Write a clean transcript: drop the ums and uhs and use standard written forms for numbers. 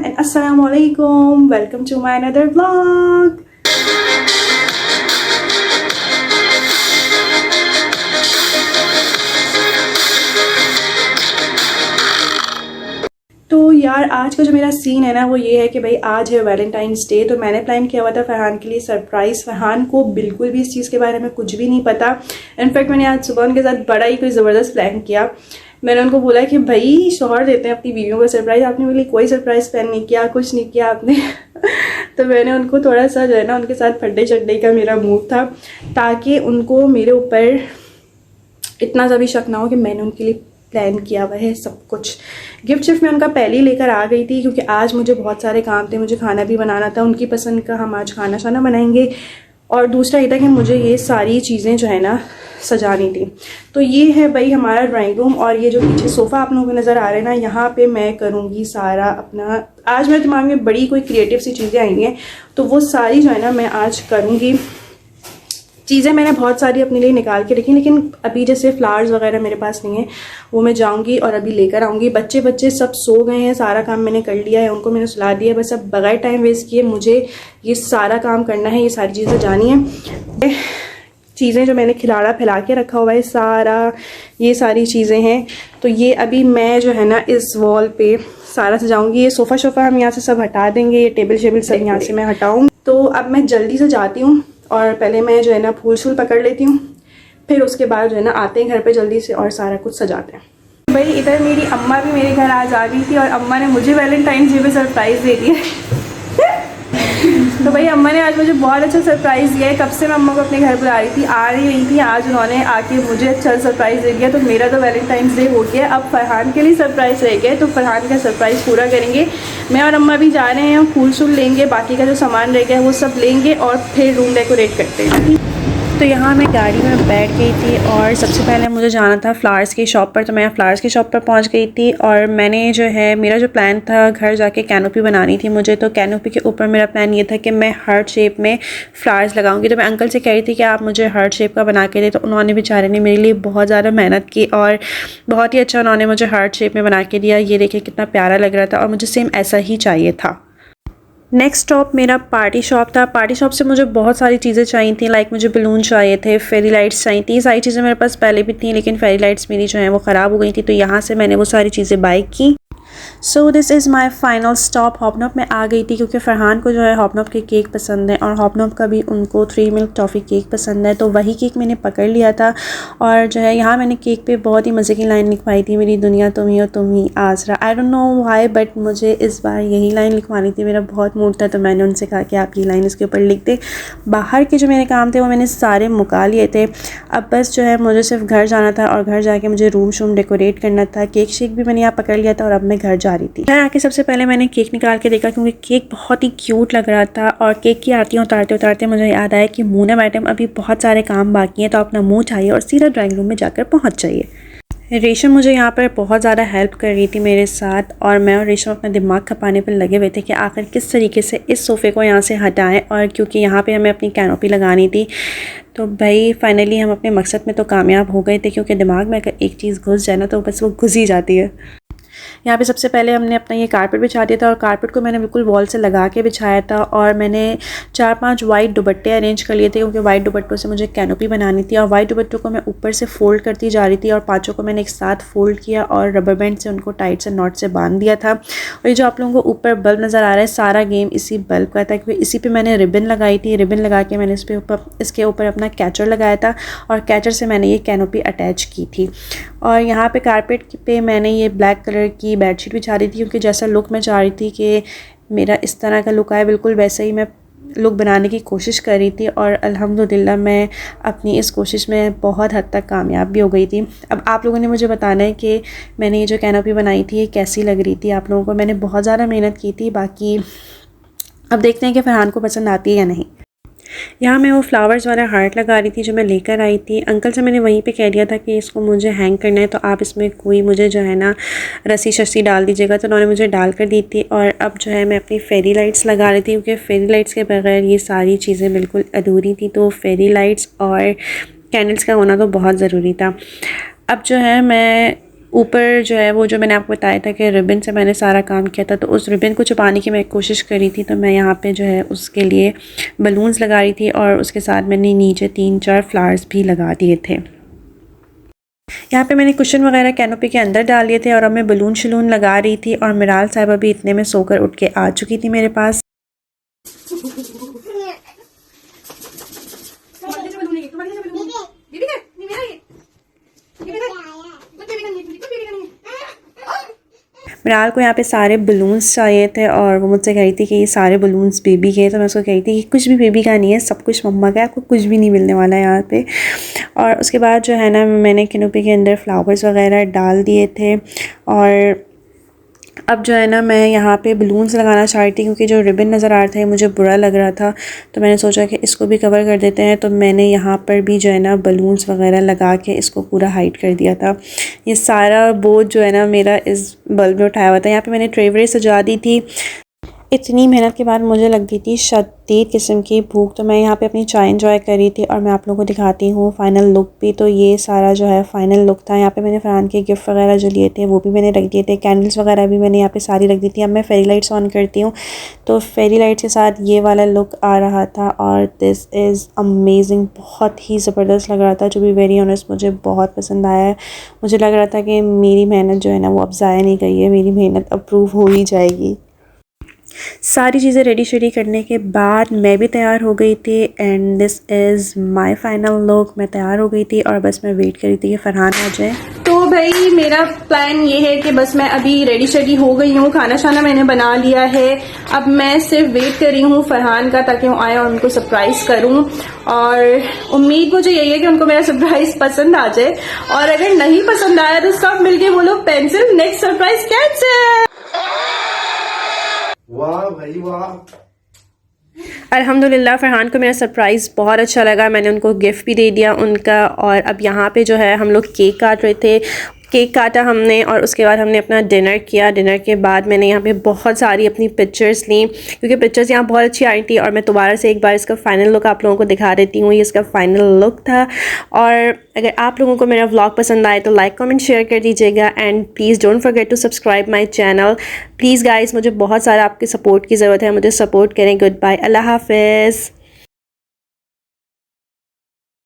and Assalamualaikum. Welcome to my another vlog. तो यार आज का जो मेरा सीन है ना वो ये है कि भाई आज है वैलेंटाइंस डे। तो मैंने प्लान किया हुआ था फरहान के लिए सरप्राइज़। फरहान को बिल्कुल भी इस चीज़ के बारे में कुछ भी नहीं पता। इनफैक्ट मैंने आज सुबह उनके साथ बड़ा ही कोई ज़बरदस्त प्लान किया। मैंने उनको बोला कि भाई शौहर देते हैं अपनी बीवियों को सरप्राइज़, आपने मेरे लिए कोई सरप्राइज़ प्लान नहीं किया, कुछ नहीं किया आपने। तो मैंने उनको थोड़ा सा जो है ना उनके साथ फड्डे चड्डे का मेरा मूड था, ताकि उनको मेरे ऊपर इतना सा भी शक ना हो कि मैंने उनके लिए प्लान किया हुआ है सब कुछ। गिफ्ट शिफ्ट मैं उनका पहले ही लेकर आ गई थी, क्योंकि आज मुझे बहुत सारे काम थे, मुझे खाना भी बनाना था उनकी पसंद का। हम आज खाना शाना बनाएंगे, और दूसरा ये था कि मुझे ये सारी चीज़ें जो है ना सजानी थी। तो ये है भाई हमारा ड्राइंग रूम, और ये जो पीछे सोफ़ा आप लोगों को नज़र आ रहे हैं ना, यहाँ पे मैं करूँगी सारा अपना। आज मेरे दिमाग में बड़ी कोई क्रिएटिव सी चीज़ें आई हैं, तो वो सारी जो है ना मैं आज करूँगी। चीज़ें मैंने बहुत सारी अपने लिए निकाल के रखी, लेकिन अभी जैसे फ्लावर्स वगैरह मेरे पास नहीं है, वो मैं जाऊंगी और अभी लेकर आऊँगी। बच्चे सब सो गए हैं, सारा काम मैंने कर लिया है, उनको मैंने सुला दिया है। बस अब बगैर टाइम वेस्ट किए मुझे ये सारा काम करना है, ये सारी चीज़ें जानी है। चीज़ें जो मैंने खिलाड़ा फैला के रखा हुआ है सारा, ये सारी चीज़ें हैं। तो ये अभी मैं जो है ना इस वॉल पे सारा सजाऊंगी। ये सोफ़ा शोफ़ा हम यहाँ से सब हटा देंगे, ये टेबल शेबल सब यहाँ से मैं हटाऊँ। तो अब मैं जल्दी से जाती हूँ, और पहले मैं जो है ना फूल शूल पकड़ लेती हूँ, फिर उसके बाद जो है ना आते हैं घर पे जल्दी से और सारा कुछ सजाते हैं। भाई इधर मेरी अम्मा भी मेरे घर आज आ गई थी, और अम्मा ने मुझे वैलेंटाइंस डे पे सरप्राइज़ दे दिया। तो भाई अम्मा ने आज मुझे बहुत अच्छा सरप्राइज़ दिया है। कब से मैं अम्मा को अपने घर बुला रही थी, आ नहीं रही थी, आज उन्होंने आके मुझे अच्छा सरप्राइज़ दे दिया। तो मेरा तो वैलेंटाइंस डे हो गया, अब फरहान के लिए सरप्राइज़ रह गया, तो फरहान का सरप्राइज़ पूरा करेंगे। मैं और अम्मा भी जा रहे हैं, फूल शूल लेंगे, बाकी का जो सामान रह गया है वो सब लेंगे, और फिर रूम डेकोरेट करते हैं। तो यहाँ मैं गाड़ी में बैठ गई थी, और सबसे पहले मुझे जाना था फ्लावर्स की शॉप पर। तो मैं फ्लावर्स की शॉप पर पहुँच गई थी, और मैंने जो है मेरा जो प्लान था घर जाके कैनोपी बनानी थी मुझे। तो कैनोपी के ऊपर मेरा प्लान ये था कि मैं हार्ट शेप में फ्लावर्स लगाऊंगी। तो मैं अंकल से कह रही थी कि आप मुझे हार्ट शेप का बना के दे। तो उन्होंने बेचारे ने मेरे लिए बहुत ज़्यादा मेहनत की, और बहुत ही अच्छा उन्होंने मुझे हार्ट शेप में बना के दिया। ये देखिए कितना प्यारा लग रहा था, और मुझे सेम ऐसा ही चाहिए था। नेक्स्ट स्टॉप मेरा पार्टी शॉप था। पार्टी शॉप से मुझे बहुत सारी चीज़ें चाहिए थी, लाइक मुझे बलून चाहिए थे, फेरी लाइट्स चाहिए थी। ये सारी चीज़ें मेरे पास पहले भी थी, लेकिन फेरी लाइट्स मेरी जो है वो ख़राब हो गई थी। तो यहाँ से मैंने वो सारी चीज़ें बाय की। So this is my final stop. हॉपनॉप में आ गई थी, क्योंकि फरहान को जो है हॉपनॉप के केक पसंद है, और हॉपनॉप का भी उनको 3 मिल्क टॉफ़ी केक पसंद है। तो वही केक मैंने पकड़ लिया था, और जो है यहाँ मैंने केक पे बहुत ही मज़े की लाइन लिखवाई थी, मेरी दुनिया तुम ही हो तुम ही आसरा। I don't know why, but मुझे इस बार यही लाइन लिखवानी थी, मेरा बहुत मूड था। तो मैंने उनसे कहा कि आप ये लाइन इसके ऊपर लिख दें। बाहर के जो मेरे काम थे वो मैंने सारे मुका लिए थे। अब बस जो है मुझे सिर्फ घर जाना था, और घर जाके मुझे रूम शूम डेकोरेट करना था। केक शेक भी मैंने यहाँ पकड़ लिया था, और अब मैं घर जा रही थी। घर आके सबसे पहले मैंने केक निकाल के देखा, क्योंकि केक बहुत ही क्यूट लग रहा था। और केक की आरतियाँ उतारते उतारते मुझे याद आया कि मूना मैडम अभी बहुत सारे काम बाकी हैं, तो अपना मुंह उठाइए और सीधा ड्राइंग रूम में जाकर पहुंच जाइए। रेशम मुझे यहाँ पर बहुत ज़्यादा हेल्प कर रही थी मेरे साथ, और मैं और रेशम अपना दिमाग खपाने पर लगे हुए थे कि आखिर किस तरीके से इस सोफ़े को यहाँ से हटाएं। और क्योंकि यहाँ पे हमें अपनी कैनोपी लगानी थी, तो भाई फाइनली हम अपने मकसद में तो कामयाब हो गए थे, क्योंकि दिमाग में अगर एक चीज़ घुस जाए ना तो बस वो घुस ही जाती है। यहाँ पे सबसे पहले हमने अपना ये कारपेट बिछा दिया था, और कारपेट को मैंने बिल्कुल वॉल से लगा के बिछाया था। और मैंने 4-5 वाइट दुपट्टे अरेंज कर लिए थे, क्योंकि वाइट दुपट्टों से मुझे कैनोपी बनानी थी। और वाइट दुपट्टों को मैं ऊपर से फ़ोल्ड करती जा रही थी, और 5 को मैंने एक साथ फ़ोल्ड किया और रबर बैंड से उनको टाइट से नॉट से बांध दिया था। और ये जो आप लोगों को ऊपर बल्ब नज़र आ रहा है, सारा गेम इसी बल्ब का था, क्योंकि इसी पर मैंने रिबन लगाई थी। रिबन लगा के मैंने इसके ऊपर अपना कैचर लगाया था, और कैचर से मैंने ये कैनोपी अटैच की थी। और यहाँ पे कारपेट पे मैंने ये ब्लैक कलर की बेडशीट बिछा दी थी, क्योंकि जैसा लुक मैं चाह रही थी कि मेरा इस तरह का लुक आए, बिल्कुल वैसे ही मैं लुक बनाने की कोशिश कर रही थी। और अल्हम्दुलिल्लाह मैं अपनी इस कोशिश में बहुत हद तक कामयाब भी हो गई थी। अब आप लोगों ने मुझे बताना है कि मैंने ये जो कैनोपी बनाई थी ये कैसी लग रही थी आप लोगों को। मैंने बहुत ज़्यादा मेहनत की थी, बाकी अब देखते हैं कि फरहान को पसंद आती है या नहीं। यहाँ मैं वो फ्लावर्स वाला हार्ट लगा रही थी जो मैं लेकर आई थी। अंकल से मैंने वहीं पे कह दिया था कि इसको मुझे हैंग करना है, तो आप इसमें कोई मुझे जो है ना रस्सी शस्सी डाल दीजिएगा। तो उन्होंने मुझे डाल कर दी थी। और अब जो है मैं अपनी फेरी लाइट्स लगा रही थी, क्योंकि फेरी लाइट्स के बगैर ये सारी चीज़ें बिल्कुल अधूरी थी। तो फेरी लाइट्स और कैंडल्स का होना तो बहुत ज़रूरी था। अब जो है मैं ऊपर जो है वो जो मैंने आपको बताया था कि रिबन से मैंने सारा काम किया था, तो उस रिबन को छुपाने की मैं कोशिश करी थी। तो मैं यहाँ पे जो है उसके लिए बलून्स लगा रही थी और उसके साथ मैंने नीचे 3-4 फ्लावर्स भी लगा दिए थे। यहाँ पे मैंने कुशन वगैरह कैनोपी के अंदर डाल दिए थे और अब मैं बलून शलून लगा रही थी और मिराल साहिबा भी इतने में सोकर उठ के आ चुकी थी मेरे पास। मिराल को यहाँ पे सारे बलून्स चाहिए थे और वो मुझसे कह रही थी कि ये सारे बलून्स बेबी के हैं। तो मैं उसको कह रही थी कि कुछ भी बेबी का नहीं है, सब कुछ मम्मा का है, आपको कुछ भी नहीं मिलने वाला है यहाँ पे। और उसके बाद जो है ना मैंने कैनोपी के अंदर फ्लावर्स वगैरह डाल दिए थे और अब जो है ना मैं यहाँ पे बलून्स लगाना चाह रही थी क्योंकि जो रिबन नज़र आ रहा था मुझे बुरा लग रहा था। तो मैंने सोचा कि इसको भी कवर कर देते हैं, तो मैंने यहाँ पर भी जो है ना बलून्स वगैरह लगा के इसको पूरा हाइड कर दिया था। ये सारा बोझ जो है ना मेरा इस बल्ब में उठाया हुआ था। यहाँ पे मैंने ट्रे व्रे सजा दी थी। इतनी मेहनत के बाद मुझे लग गई थी शदीद किस्म की भूख, तो मैं यहाँ पे अपनी चाय एंजॉय कर रही थी और मैं आप लोगों को दिखाती हूँ फ़ाइनल लुक भी। तो ये सारा जो है फ़ाइनल लुक था। यहाँ पे मैंने फरहान के गिफ्ट वगैरह जो लिए थे वो भी मैंने रख दिए थे, कैंडल्स वगैरह भी मैंने यहाँ पे सारी रख दी थी। अब मैं फेरी लाइट्स ऑन करती हूँ, तो फेरी लाइट्स के साथ ये वाला लुक आ रहा था और दिस इज़ अमेजिंग, बहुत ही ज़बरदस्त लग रहा था। जो भी वेरी ऑनेस्ट मुझे बहुत पसंद आया है। मुझे लग रहा था कि मेरी मेहनत जो है ना वो अब ज़ाया नहीं गई है, मेरी मेहनत अप्रूव हो ही जाएगी। सारी चीज़ें रेडी शेडी करने के बाद मैं भी तैयार हो गई थी and this is my final look. मैं तैयार हो गई थी और बस मैं वेट कर रही थी कि फरहान आ जाए। तो भाई मेरा प्लान ये है कि बस मैं अभी रेडी शेडी हो गई हूँ, खाना शाना मैंने बना लिया है। अब मैं सिर्फ वेट कर रही हूँ फरहान का ताकि वो आए और उनको सरप्राइज़ करूँ। और उम्मीद मुझे यही है कि उनको मेरा सरप्राइज़ पसंद आ जाए, और अगर नहीं पसंद आया तो सब मिलके बोलो पेंसिल, नेक्स्ट सरप्राइज कैंसिल। वाह भाई वाह। अल्हम्दुलिल्लाह फरहान को मेरा सरप्राइज़ बहुत अच्छा लगा। मैंने उनको गिफ्ट भी दे दिया उनका। और अब यहाँ पे जो है हम लोग केक काट रहे थे। केक काटा हमने और उसके बाद हमने अपना डिनर किया। डिनर के बाद मैंने यहाँ पे बहुत सारी अपनी पिक्चर्स ली क्योंकि पिक्चर्स यहाँ बहुत अच्छी आई थी। और मैं दोबारा से एक बार इसका फ़ाइनल लुक आप लोगों को दिखा देती हूँ। ये इसका फ़ाइनल लुक था। और अगर आप लोगों को मेरा व्लॉग पसंद आए तो लाइक कमेंट शेयर कर दीजिएगा and please don't forget to subscribe my channel. Please guys, मुझे बहुत सारा आपकी सपोर्ट की ज़रूरत है, मुझे सपोर्ट करें। गुड बाय, अल्लाह हाफिज़।